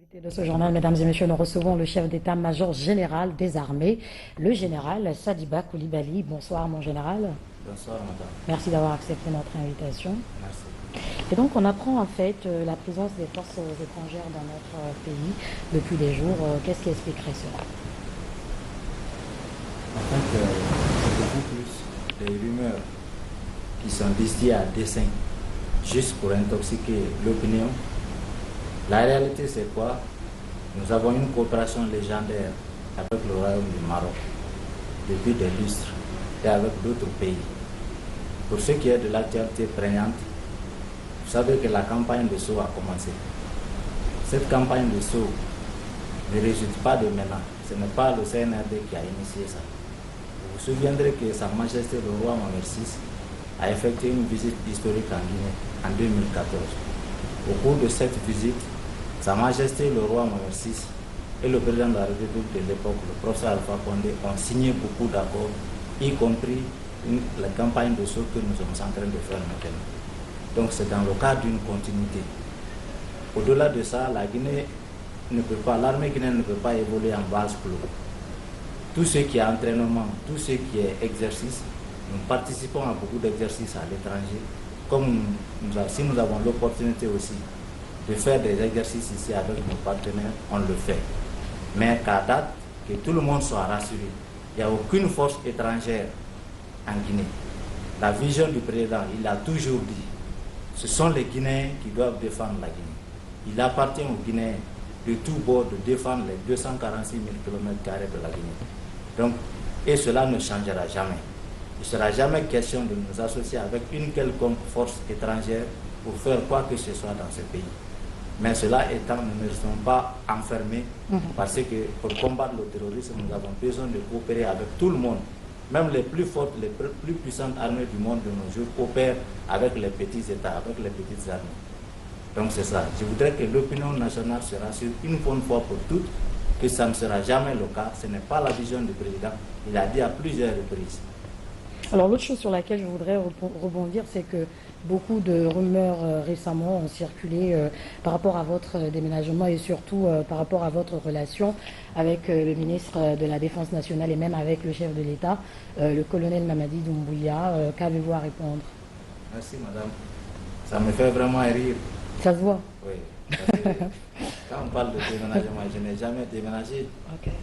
Invité de ce journal, mesdames et messieurs, nous recevons le chef d'état-major général des armées, le général Sadiba Koulibaly. Bonsoir mon général. Bonsoir madame. Merci d'avoir accepté notre invitation. Merci. Et donc on apprend en fait la présence des forces étrangères dans notre pays depuis des jours. Qu'est-ce qui expliquerait cela? En fait, c'est beaucoup plus des rumeurs qui sont distillées à dessein, juste pour intoxiquer l'opinion. La réalité, c'est quoi? Nous avons une coopération légendaire avec le Royaume du Maroc depuis des lustres et avec d'autres pays. Pour ce qui est de l'actualité prégnante, vous savez que la campagne de Sceaux a commencé. Cette campagne de Sceaux ne résulte pas de maintenant. Ce n'est pas le CNRD qui a initié ça. Vous vous souviendrez que Sa Majesté le roi Mohamed VI a effectué une visite historique en Guinée en 2014. Au cours de cette visite, Sa Majesté le roi Mohamed VI et le président de la République de l'époque, le professeur Alpha Condé, ont signé beaucoup d'accords, y compris la campagne de Sceaux que nous sommes en train de faire maintenant. Donc c'est dans le cadre d'une continuité. Au-delà de ça, l'armée guinéenne ne peut pas évoluer en vase clos. Tout ce qui est entraînement, tout ce qui est exercice, nous participons à beaucoup d'exercices à l'étranger. Si nous avons l'opportunité aussi de faire des exercices ici avec nos partenaires, on le fait. Mais qu'à date, que tout le monde soit rassuré, il n'y a aucune force étrangère en Guinée. La vision du président, il a toujours dit, ce sont les Guinéens qui doivent défendre la Guinée. Il appartient aux Guinéens de tout bord de défendre les 246 000 km² de la Guinée. Donc, et cela ne changera jamais. Il ne sera jamais question de nous associer avec une quelconque force étrangère pour faire quoi que ce soit dans ce pays. Mais cela étant, nous ne sommes pas enfermés parce que pour combattre le terrorisme, nous avons besoin de coopérer avec tout le monde. Même les plus fortes, les plus puissantes armées du monde de nos jours coopèrent avec les petits États, avec les petites armées. Donc c'est ça. Je voudrais que l'opinion nationale se rassure une bonne fois pour toutes que ça ne sera jamais le cas. Ce n'est pas la vision du président. Il a dit à plusieurs reprises. Alors l'autre chose sur laquelle je voudrais rebondir, c'est que beaucoup de rumeurs récemment ont circulé par rapport à votre déménagement et surtout par rapport à votre relation avec le ministre de la Défense nationale et même avec le chef de l'État, le colonel Mamadi Doumbouya. Qu'avez-vous à répondre? Merci madame. Ça me fait vraiment rire. Ça se voit? Oui. Quand on parle de déménagement, je n'ai jamais déménagé. Okay.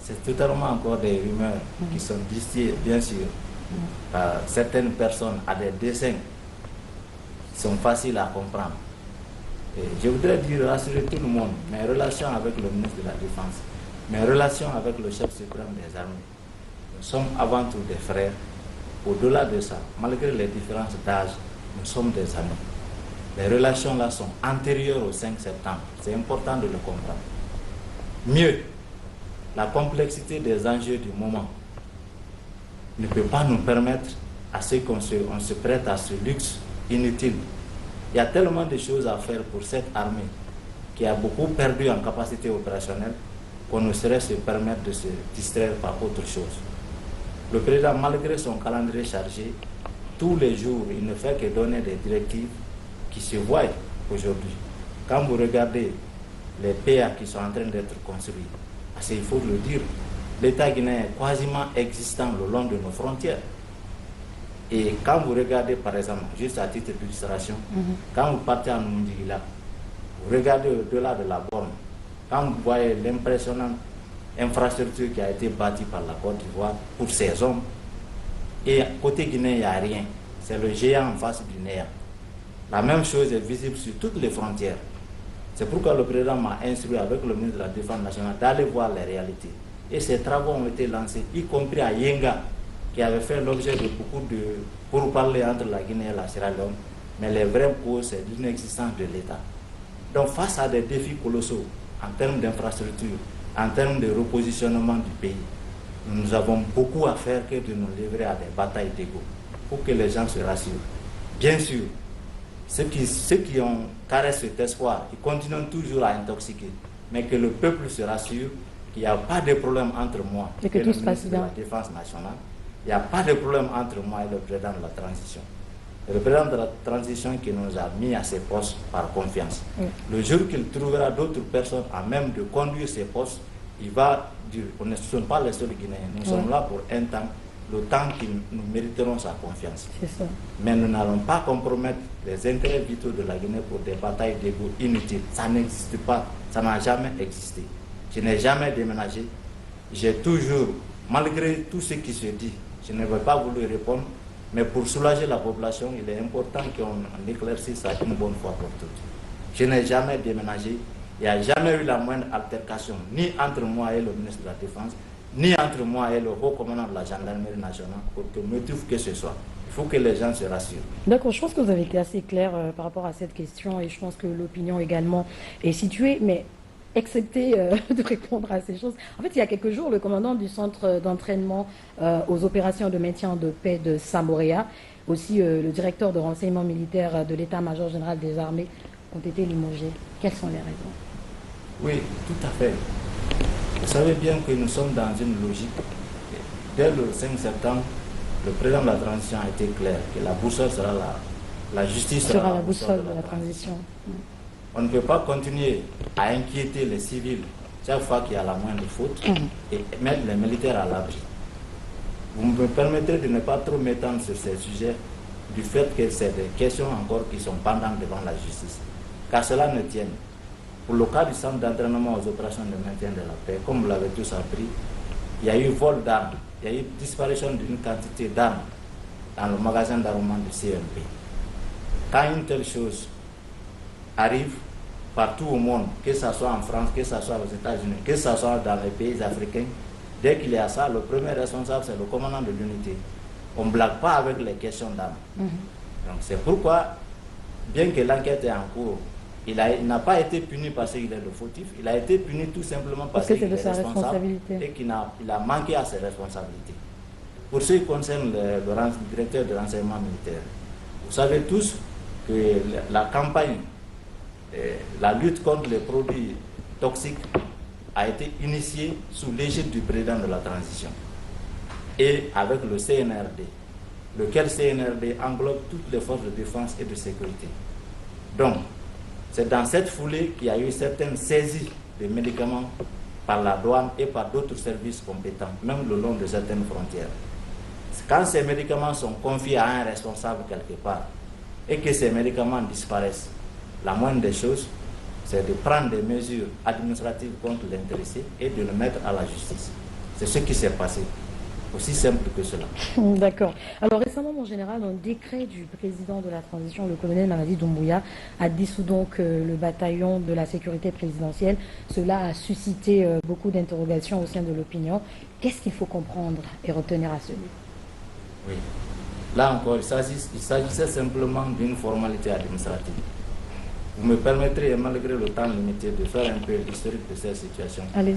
C'est totalement encore des rumeurs qui sont distillées, bien sûr. Certaines personnes à des dessins qui sont faciles à comprendre. Et je voudrais dire, rassurer tout le monde, mes relations avec le ministre de la Défense, mes relations avec le chef suprême des armées, nous sommes avant tout des frères. Au-delà de ça, malgré les différences d'âge, nous sommes des amis. Les relations là sont antérieures au 5 septembre. C'est important de le comprendre. Mieux, la complexité des enjeux du moment ne peut pas nous permettre à ce qu'on se prête à ce luxe inutile. Il y a tellement de choses à faire pour cette armée qui a beaucoup perdu en capacité opérationnelle qu'on ne saurait se permettre de se distraire par autre chose. Le président, malgré son calendrier chargé, tous les jours, il ne fait que donner des directives qui se voient aujourd'hui. Quand vous regardez les PA qui sont en train d'être construits, parce qu'il faut le dire, l'État guinéen est quasiment existant le long de nos frontières. Et quand vous regardez, par exemple, juste à titre d'illustration, quand vous partez en Mundigila, vous regardez au-delà de la borne, quand vous voyez l'impressionnante infrastructure qui a été bâtie par la Côte d'Ivoire pour ces hommes, et côté guinéen, il n'y a rien. C'est le géant en face du néant. La même chose est visible sur toutes les frontières. C'est pourquoi le président m'a instruit avec le ministre de la Défense nationale d'aller voir les réalités. Et ces travaux ont été lancés, y compris à Yenga, qui avait fait l'objet de beaucoup de pourparlers entre la Guinée et la Sierra Leone. Mais les vraies causes, c'est l'inexistence de l'État. Donc face à des défis colossaux en termes d'infrastructure, en termes de repositionnement du pays, nous avons beaucoup à faire que de nous livrer à des batailles d'ego pour que les gens se rassurent. Bien sûr, ceux qui ont caressé cet espoir, ils continuent toujours à intoxiquer, mais que le peuple se rassure qu'il n'y a pas de problème entre moi et le ministre de la Défense nationale, il n'y a pas de problème entre moi et le président de la transition. le président de la transition qui nous a mis à ses postes par confiance. Oui. Le jour qu'il trouvera d'autres personnes à même de conduire ces postes, il va dire, ne sommes pas les seuls Guinéens, nous sommes là pour un temps, le temps que nous mériterons sa confiance. C'est ça. Mais nous n'allons pas compromettre les intérêts vitaux de la Guinée pour des batailles d'ego inutiles. Ça n'existe pas, ça n'a jamais existé. Je n'ai jamais déménagé. J'ai toujours, malgré tout ce qui se dit, je ne vais pas vous le répondre, mais pour soulager la population, il est important qu'on éclaircisse ça une bonne fois pour toutes. Je n'ai jamais déménagé. Il n'y a jamais eu la moindre altercation, ni entre moi et le ministre de la Défense, ni entre moi et le haut commandant de la gendarmerie nationale, pour que motif que ce soit. Il faut que les gens se rassurent. D'accord, je pense que vous avez été assez clair par rapport à cette question et je pense que l'opinion également est située, mais excepté de répondre à ces choses. En fait, il y a quelques jours, le commandant du centre d'entraînement aux opérations de maintien de paix de Samoréa, aussi le directeur de renseignement militaire de l'état-major général des armées ont été limogés. Quelles sont les raisons? Oui, tout à fait. Vous savez bien que nous sommes dans une logique. Dès le 5 septembre, le président de la transition a été clair que la boussole sera la justice sera la boussole de la transition. On ne peut pas continuer à inquiéter les civils chaque fois qu'il y a la moindre faute et mettre les militaires à l'abri. Vous me permettez de ne pas trop m'étendre sur ces sujets du fait que c'est des questions encore qui sont pendantes devant la justice. Car cela ne tienne. Pour le cas du centre d'entraînement aux opérations de maintien de la paix, comme vous l'avez tous appris, il y a eu vol d'armes, il y a eu disparition d'une quantité d'armes dans le magasin d'armement du CMP. Quand une telle chose arrive partout au monde, que ce soit en France, que ce soit aux États-Unis, que ce soit dans les pays africains, dès qu'il y a ça, le premier responsable, c'est le commandant de l'unité. On ne blague pas avec les questions d'armes. Donc c'est pourquoi, bien que l'enquête est en cours, il n'a pas été puni parce qu'il est le fautif, il a été puni tout simplement parce qu'il est responsable et qu'il a manqué à ses responsabilités. Pour ce qui concerne le directeur de renseignement militaire, vous savez tous que la campagne, la lutte contre les produits toxiques a été initiée sous l'égide du président de la transition et avec le CNRD, lequel CNRD englobe toutes les forces de défense et de sécurité. Donc, c'est dans cette foulée qu'il y a eu certaines saisies de médicaments par la douane et par d'autres services compétents, même le long de certaines frontières. Quand ces médicaments sont confiés à un responsable quelque part et que ces médicaments disparaissent, la moindre des choses, c'est de prendre des mesures administratives contre l'intéressé et de le mettre à la justice. C'est ce qui s'est passé. Aussi simple que cela. D'accord. Alors récemment, mon général, un décret du président de la transition, le colonel Mamadi Doumbouya, a dissous donc le bataillon de la sécurité présidentielle. Cela a suscité beaucoup d'interrogations au sein de l'opinion. Qu'est-ce qu'il faut comprendre et retenir à ce niveau? Oui. Là encore, il s'agissait simplement d'une formalité administrative. Vous me permettrez, malgré le temps limité, de faire un peu l'historique de cette situation. Allez-y.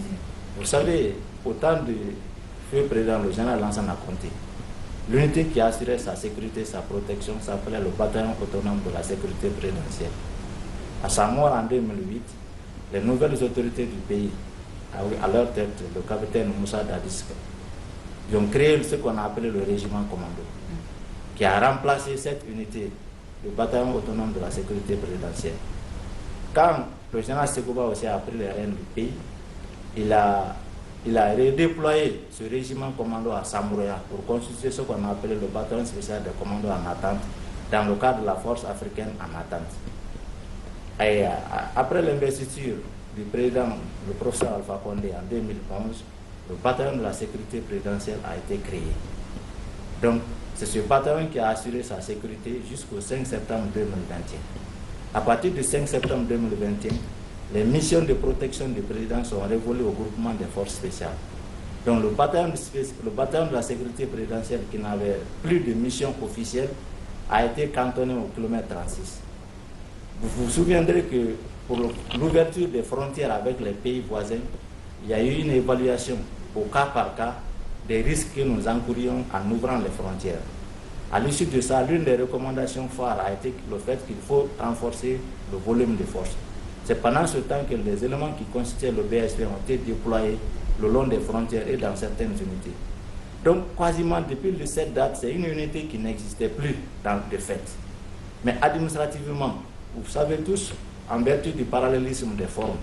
Vous savez, au temps du feu président, le général Lansana Conté, l'unité qui assurait sa sécurité, sa protection, s'appelait le bataillon autonome de la sécurité présidentielle. À sa mort en 2008, les nouvelles autorités du pays, à leur tête, le capitaine Moussa Dadis, ils ont créé ce qu'on a appelé le régiment commando, qui a remplacé cette unité, le bataillon autonome de la sécurité présidentielle. Quand le général Sekouba aussi a pris les rênes du pays, il a redéployé ce régiment commando à Samoréa pour constituer ce qu'on a appelé le bataillon spécial de commando en attente dans le cadre de la force africaine en attente. Et après l'investiture du président, le professeur Alpha Condé en 2011, le bataillon de la sécurité présidentielle a été créé. Donc, c'est ce bataillon qui a assuré sa sécurité jusqu'au 5 septembre 2021. À partir du 5 septembre 2021, les missions de protection du président sont révolues au groupement des forces spéciales. Donc le bataillon de la sécurité présidentielle, qui n'avait plus de mission officielle, a été cantonné au kilomètre 36. Vous vous souviendrez que pour l'ouverture des frontières avec les pays voisins, il y a eu une évaluation au cas par cas des risques que nous encourions en ouvrant les frontières. À l'issue de ça, l'une des recommandations phares a été le fait qu'il faut renforcer le volume de force. C'est pendant ce temps que les éléments qui constituaient le BSP ont été déployés le long des frontières et dans certaines unités. Donc, quasiment depuis cette date, c'est une unité qui n'existait plus dans le fait. Mais administrativement, vous savez tous, en vertu du parallélisme des formes,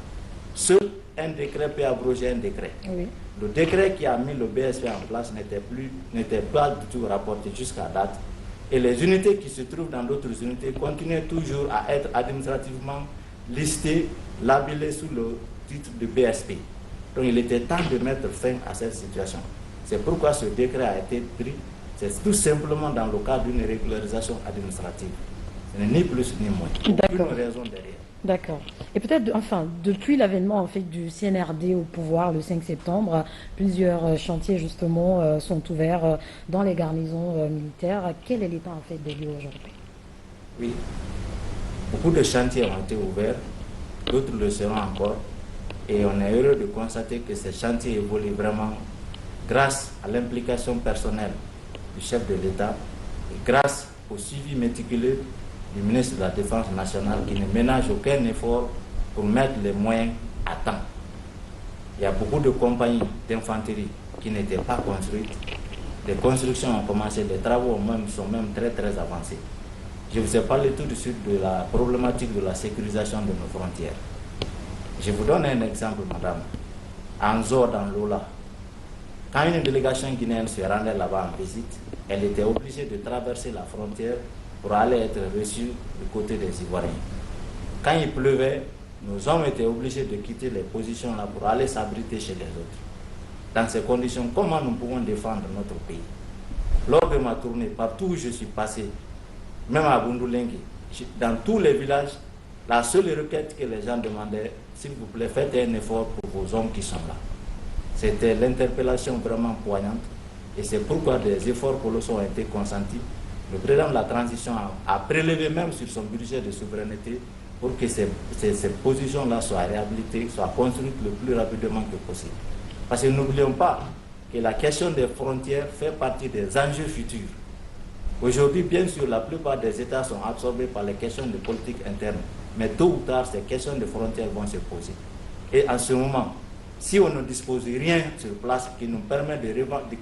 seul un décret peut abroger un décret. Oui. Le décret qui a mis le BSP en place n'était pas du tout rapporté jusqu'à date. Et les unités qui se trouvent dans d'autres unités continuaient toujours à être administrativement listées, labellées sous le titre de BSP. Donc il était temps de mettre fin à cette situation. C'est pourquoi ce décret a été pris. C'est tout simplement dans le cadre d'une régularisation administrative. Ce n'est ni plus ni moins. Aucune raison derrière. D'accord. Et peut-être, depuis l'avènement du CNRD au pouvoir le 5 septembre, plusieurs chantiers justement sont ouverts dans les garnisons militaires. Quel est l'état des lieux aujourd'hui? Oui. Beaucoup de chantiers ont été ouverts, d'autres le seront encore. Et on est heureux de constater que ces chantiers évoluent vraiment grâce à l'implication personnelle du chef de l'État et grâce au suivi méticuleux du ministre de la Défense nationale qui ne ménage aucun effort pour mettre les moyens à temps. Il y a beaucoup de compagnies d'infanterie qui n'étaient pas construites. Les constructions ont commencé, les travaux sont même très très avancés. Je vous ai parlé tout de suite de la problématique de la sécurisation de nos frontières. Je vous donne un exemple, madame. En Zor, dans l'Ola, quand une délégation guinéenne se rendait là-bas en visite, elle était obligée de traverser la frontière pour aller être reçue du côté des Ivoiriens. Quand il pleuvait, nos hommes étaient obligés de quitter les positions là pour aller s'abriter chez les autres. Dans ces conditions, comment nous pouvons défendre notre pays? Lors de ma tournée, partout où je suis passé, même à Bundulengi, dans tous les villages, la seule requête que les gens demandaient, s'il vous plaît, faites un effort pour vos hommes qui sont là. C'était l'interpellation vraiment poignante et c'est pourquoi des efforts colossaux ont été consentis. Le président de la transition a prélevé même sur son budget de souveraineté pour que ces positions-là soient réhabilitées, soient construites le plus rapidement que possible. Parce que n'oublions pas que la question des frontières fait partie des enjeux futurs. Aujourd'hui, bien sûr, la plupart des États sont absorbés par les questions de politique interne, mais tôt ou tard, ces questions de frontières vont se poser. Et en ce moment, si on ne dispose rien sur place qui nous permet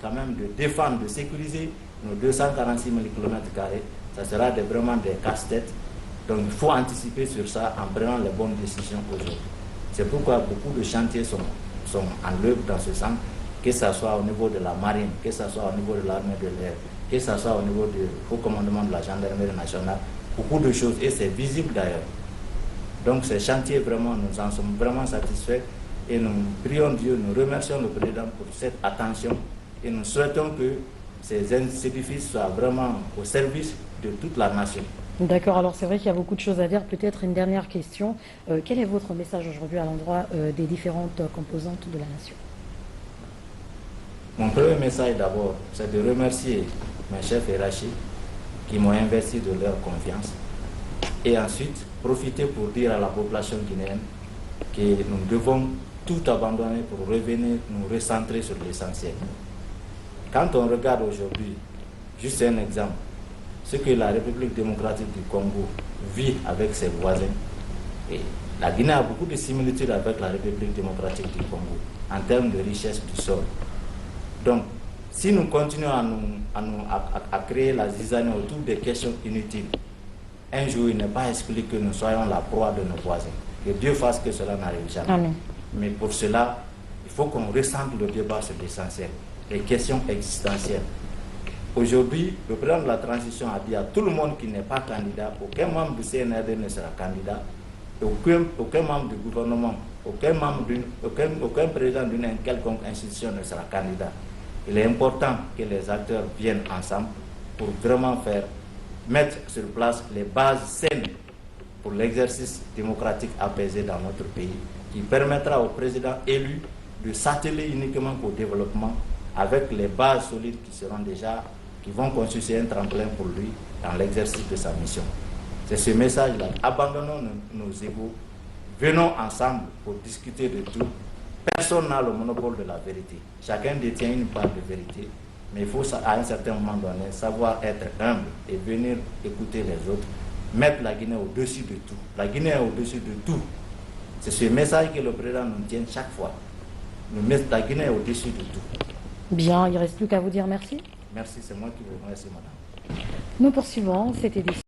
quand même de défendre, de sécuriser nos 246 000 km², ça sera vraiment des casse-têtes. Donc il faut anticiper sur ça en prenant les bonnes décisions aujourd'hui. C'est pourquoi beaucoup de chantiers sont en œuvre dans ce sens, que ce soit au niveau de la marine, que ce soit au niveau de l'armée de l'air, que ce soit au niveau du haut commandement de la gendarmerie nationale, beaucoup de choses, et c'est visible d'ailleurs. Donc ces chantiers, vraiment, nous en sommes vraiment satisfaits et nous prions Dieu, nous remercions le président pour cette attention et nous souhaitons que ces édifices soient vraiment au service de toute la nation. D'accord, alors c'est vrai qu'il y a beaucoup de choses à dire. Peut-être une dernière question. Quel est votre message aujourd'hui à l'endroit des différentes composantes de la nation? Mon premier message d'abord, c'est de remercier mes chefs hiérarchiques qui m'ont investi de leur confiance. Et ensuite, profiter pour dire à la population guinéenne que nous devons tout abandonner pour revenir nous recentrer sur l'essentiel. Quand on regarde aujourd'hui, juste un exemple, ce que la République démocratique du Congo vit avec ses voisins, et la Guinée a beaucoup de similitudes avec la République démocratique du Congo en termes de richesse du sol. Donc, si nous continuons à créer la zizanie autour des questions inutiles, un jour il n'est pas exclu que nous soyons la proie de nos voisins. Que Dieu fasse que cela n'arrive jamais. Amen. Mais pour cela, il faut qu'on recentre le débat sur l'essentiel, les questions existentielles. Aujourd'hui, le président de la transition a dit à tout le monde qui n'est pas candidat, aucun membre du CNRD ne sera candidat, aucun membre du gouvernement, aucun président d'une quelconque institution ne sera candidat. Il est important que les acteurs viennent ensemble pour vraiment mettre sur place les bases saines pour l'exercice démocratique apaisé dans notre pays, qui permettra au président élu de s'atteler uniquement au développement avec les bases solides qui vont constituer un tremplin pour lui dans l'exercice de sa mission. C'est ce message-là. Abandonnons nos égos, venons ensemble pour discuter de tout. Personne n'a le monopole de la vérité. Chacun détient une part de vérité, mais il faut à un certain moment donné savoir être humble et venir écouter les autres, mettre la Guinée au-dessus de tout. La Guinée est au-dessus de tout. C'est ce message que le président nous tient chaque fois. Nous mettons la Guinée au-dessus de tout. Bien, il ne reste plus qu'à vous dire merci. Merci, c'est moi qui vous remercie, madame. Nous poursuivons cette édition.